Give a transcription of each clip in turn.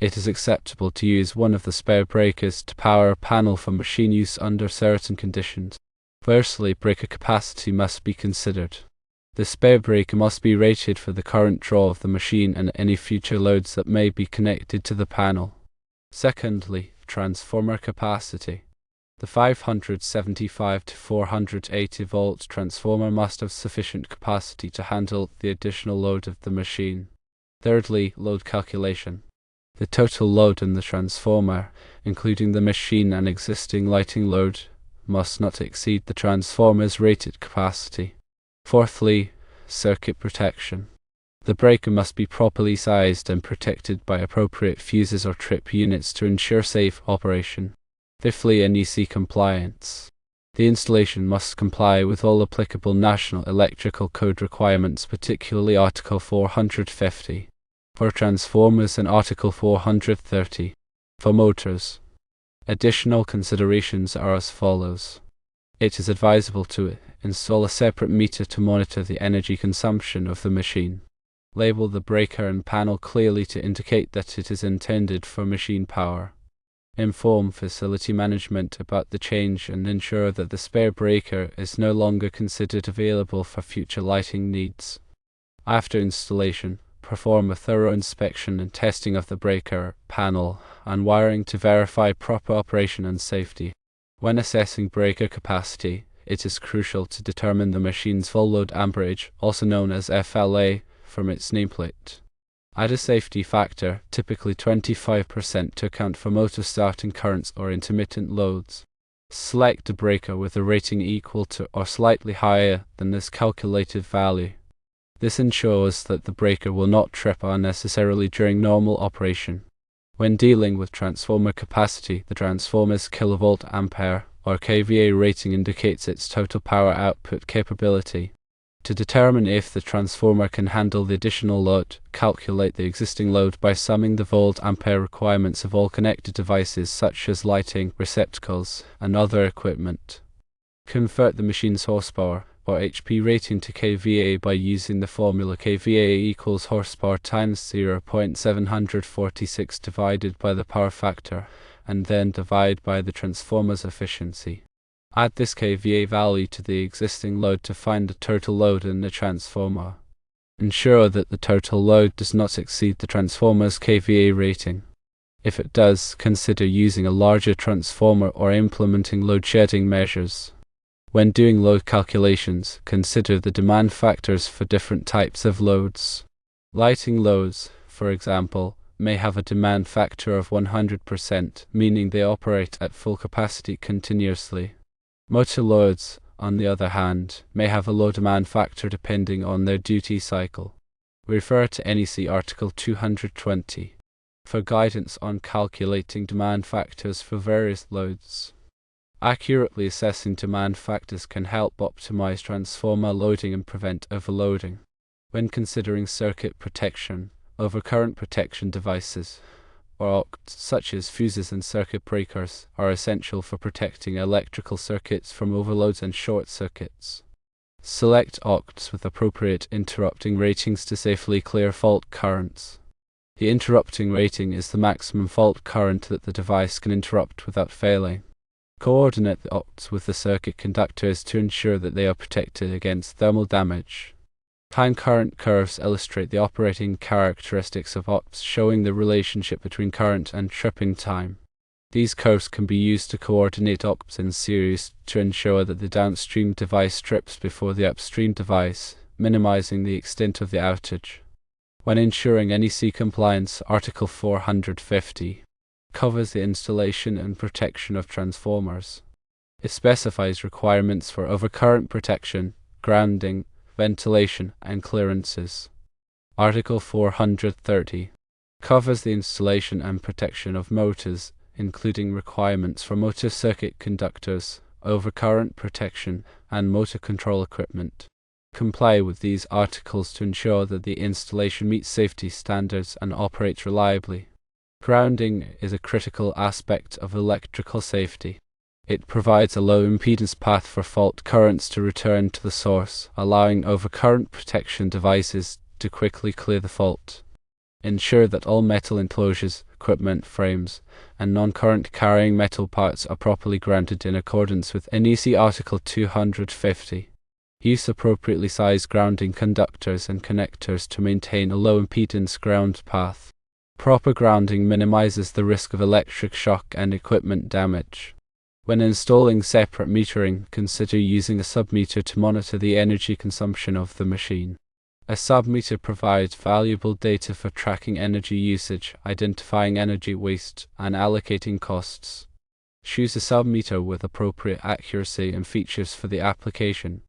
it is acceptable to use one of the spare breakers to power a panel for machine use under certain conditions. Firstly, breaker capacity must be considered. The spare breaker must be rated for the current draw of the machine and any future loads that may be connected to the panel. Secondly, transformer capacity. The 575 to 480 volt transformer must have sufficient capacity to handle the additional load of the machine. Thirdly, load calculation. The total load in the transformer, including the machine and existing lighting load, must not exceed the transformer's rated capacity. Fourthly, circuit protection. The breaker must be properly sized and protected by appropriate fuses or trip units to ensure safe operation. Fifthly, NEC compliance. The installation must comply with all applicable National Electrical Code requirements, particularly Article 450 for transformers and Article 430 for motors. Additional considerations are as follows. It is advisable to install a separate meter to monitor the energy consumption of the machine. Label the breaker and panel clearly to indicate that it is intended for machine power. Inform facility management about the change and ensure that the spare breaker is no longer considered available for future lighting needs. After installation, perform a thorough inspection and testing of the breaker, panel, and wiring to verify proper operation and safety. When assessing breaker capacity, it is crucial to determine the machine's full load amperage, also known as FLA, from its nameplate. Add a safety factor, typically 25%, to account for motor starting currents or intermittent loads. Select a breaker with a rating equal to or slightly higher than this calculated value. This ensures that the breaker will not trip unnecessarily during normal operation. When dealing with transformer capacity, the transformer's kilovolt ampere or kVA rating indicates its total power output capability. To determine if the transformer can handle the additional load, calculate the existing load by summing the volt-ampere requirements of all connected devices such as lighting, receptacles, and other equipment. Convert the machine's horsepower or HP rating to kVA by using the formula kVA equals horsepower times 0.746 divided by the power factor, and then divide by the transformer's efficiency. Add this kVA value to the existing load to find the total load in the transformer. Ensure that the total load does not exceed the transformer's kVA rating. If it does, consider using a larger transformer or implementing load shedding measures. When doing load calculations, consider the demand factors for different types of loads. Lighting loads, for example, may have a demand factor of 100%, meaning they operate at full capacity continuously. Motor loads, on the other hand, may have a low demand factor depending on their duty cycle. Refer to NEC Article 220 for guidance on calculating demand factors for various loads. Accurately assessing demand factors can help optimize transformer loading and prevent overloading. When considering circuit protection, overcurrent protection devices, or OCTs, such as fuses and circuit breakers, are essential for protecting electrical circuits from overloads and short circuits. Select OCTs with appropriate interrupting ratings to safely clear fault currents. The interrupting rating is the maximum fault current that the device can interrupt without failing. Coordinate the OCTs with the circuit conductors to ensure that they are protected against thermal damage. Time current curves illustrate the operating characteristics of OCTs, showing the relationship between current and tripping time. These curves can be used to coordinate OCTs in series to ensure that the downstream device trips before the upstream device, minimizing the extent of the outage. When ensuring NEC compliance, Article 450 covers the installation and protection of transformers. It specifies requirements for overcurrent protection, grounding, ventilation, and clearances. Article 430 covers the installation and protection of motors, including requirements for motor circuit conductors, overcurrent protection, and motor control equipment. Comply with these articles to ensure that the installation meets safety standards and operates reliably. Grounding is a critical aspect of electrical safety. It provides a low impedance path for fault currents to return to the source, allowing overcurrent protection devices to quickly clear the fault. Ensure that all metal enclosures, equipment frames, and non-current carrying metal parts are properly grounded in accordance with NEC Article 250. Use appropriately sized grounding conductors and connectors to maintain a low impedance ground path. Proper grounding minimizes the risk of electric shock and equipment damage. When installing separate metering, consider using a submeter to monitor the energy consumption of the machine. A submeter provides valuable data for tracking energy usage, identifying energy waste, and allocating costs. Choose a submeter with appropriate accuracy and features for the application.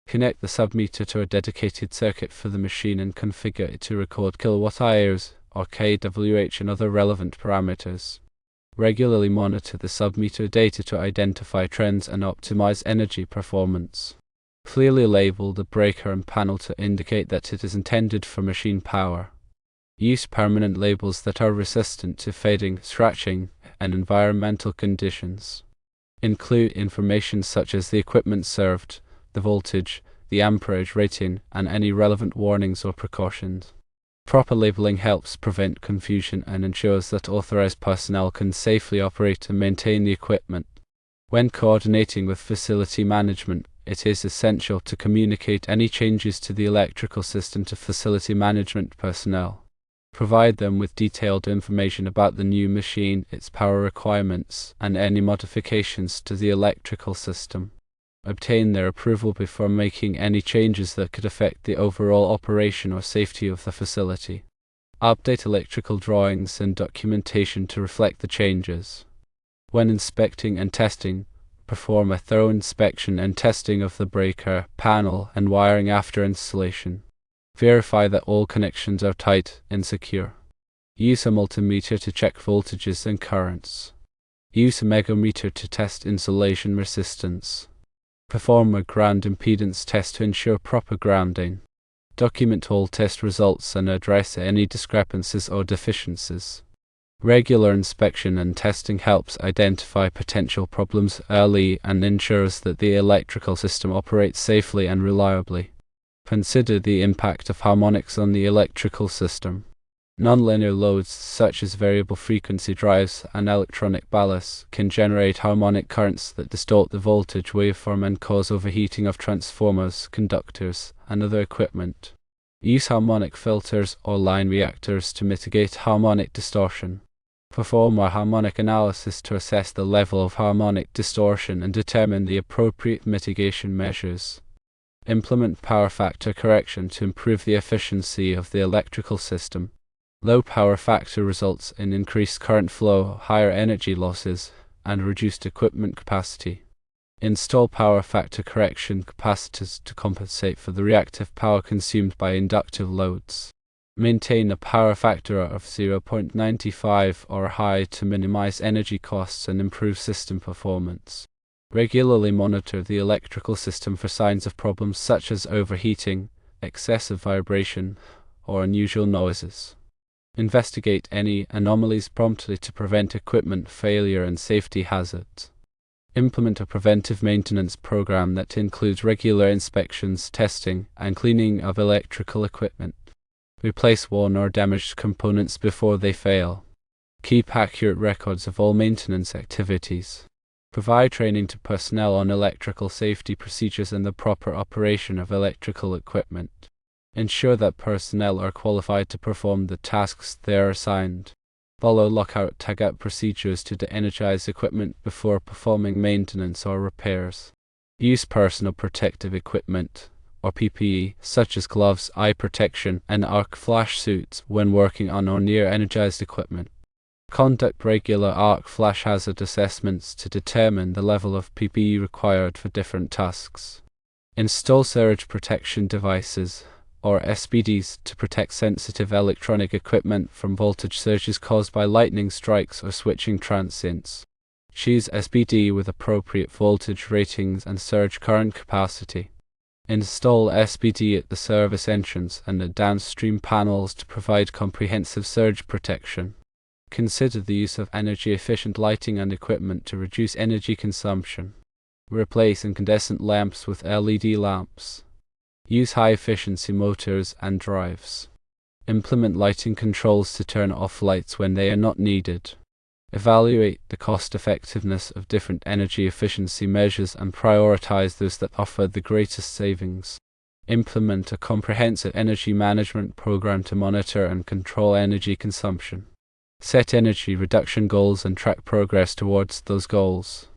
Connect the submeter to a dedicated circuit for the machine and configure it to record kilowatt-hours or kWh and other relevant parameters. Regularly monitor the submeter data to identify trends and optimize energy performance. Clearly label the breaker and panel to indicate that it is intended for machine power. Use permanent labels that are resistant to fading, scratching, and environmental conditions. Include information such as the equipment served, the voltage, the amperage rating, and any relevant warnings or precautions. Proper labeling helps prevent confusion and ensures that authorized personnel can safely operate and maintain the equipment. When coordinating with facility management, it is essential to communicate any changes to the electrical system to facility management personnel. Provide them with detailed information about the new machine, its power requirements, and any modifications to the electrical system. Obtain their approval before making any changes that could affect the overall operation or safety of the facility. Update electrical drawings and documentation to reflect the changes. When inspecting and testing, perform a thorough inspection and testing of the breaker, panel, and wiring after installation. Verify that all connections are tight and secure. Use a multimeter to check voltages and currents. Use a megameter to test insulation resistance. Perform a ground impedance test to ensure proper grounding. Document all test results and address any discrepancies or deficiencies. Regular inspection and testing helps identify potential problems early and ensures that the electrical system operates safely and reliably. Consider the impact of harmonics on the electrical system. Nonlinear loads such as variable frequency drives and electronic ballasts can generate harmonic currents that distort the voltage waveform and cause overheating of transformers, conductors, and other equipment. Use harmonic filters or line reactors to mitigate harmonic distortion. Perform a harmonic analysis to assess the level of harmonic distortion and determine the appropriate mitigation measures. Implement power factor correction to improve the efficiency of the electrical system. Low power factor results in increased current flow, higher energy losses, and reduced equipment capacity. Install power factor correction capacitors to compensate for the reactive power consumed by inductive loads. Maintain a power factor of 0.95 or higher to minimize energy costs and improve system performance. Regularly monitor the electrical system for signs of problems such as overheating, excessive vibration, or unusual noises. Investigate any anomalies promptly to prevent equipment failure and safety hazards. Implement a preventive maintenance program that includes regular inspections, testing, and cleaning of electrical equipment. Replace worn or damaged components before they fail. Keep accurate records of all maintenance activities. Provide training to personnel on electrical safety procedures and the proper operation of electrical equipment. Ensure that personnel are qualified to perform the tasks they are assigned. Follow lockout-tagout procedures to de-energize equipment before performing maintenance or repairs. Use personal protective equipment, or PPE, such as gloves, eye protection, and arc flash suits when working on or near energized equipment. Conduct regular arc flash hazard assessments to determine the level of PPE required for different tasks. Install surge protection devices, or SPDs, to protect sensitive electronic equipment from voltage surges caused by lightning strikes or switching transients. Choose SPD with appropriate voltage ratings and surge current capacity. Install SPD at the service entrance and at downstream panels to provide comprehensive surge protection. Consider the use of energy-efficient lighting and equipment to reduce energy consumption. Replace incandescent lamps with LED lamps. Use high-efficiency motors and drives. Implement lighting controls to turn off lights when they are not needed. Evaluate the cost-effectiveness of different energy efficiency measures and prioritize those that offer the greatest savings. Implement a comprehensive energy management program to monitor and control energy consumption. Set energy reduction goals and track progress towards those goals.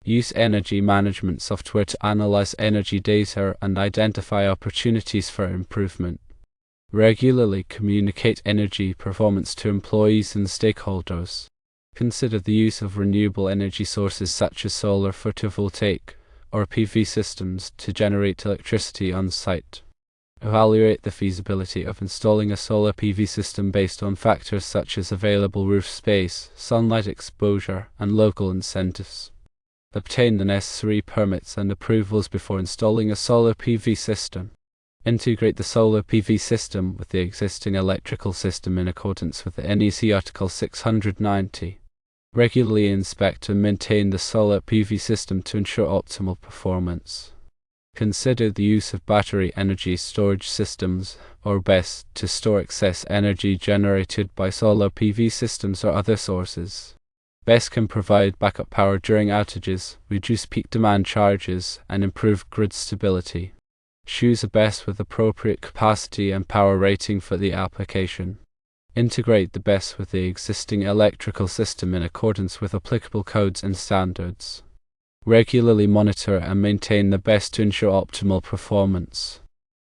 Use energy management software to analyze energy data and identify opportunities for improvement. Regularly communicate energy performance to employees and stakeholders. Consider the use of renewable energy sources such as solar photovoltaic or PV systems to generate electricity on site. Evaluate the feasibility of installing a solar PV system based on factors such as available roof space, sunlight exposure, and local incentives. Obtain the necessary permits and approvals before installing a solar PV system. Integrate the solar PV system with the existing electrical system in accordance with the NEC Article 690. Regularly inspect and maintain the solar PV system to ensure optimal performance. Consider the use of battery energy storage systems, or BESS, to store excess energy generated by solar PV systems or other sources. BESS can provide backup power during outages, reduce peak demand charges, and improve grid stability. Choose a BESS with appropriate capacity and power rating for the application. Integrate the BESS with the existing electrical system in accordance with applicable codes and standards. Regularly monitor and maintain the BESS to ensure optimal performance.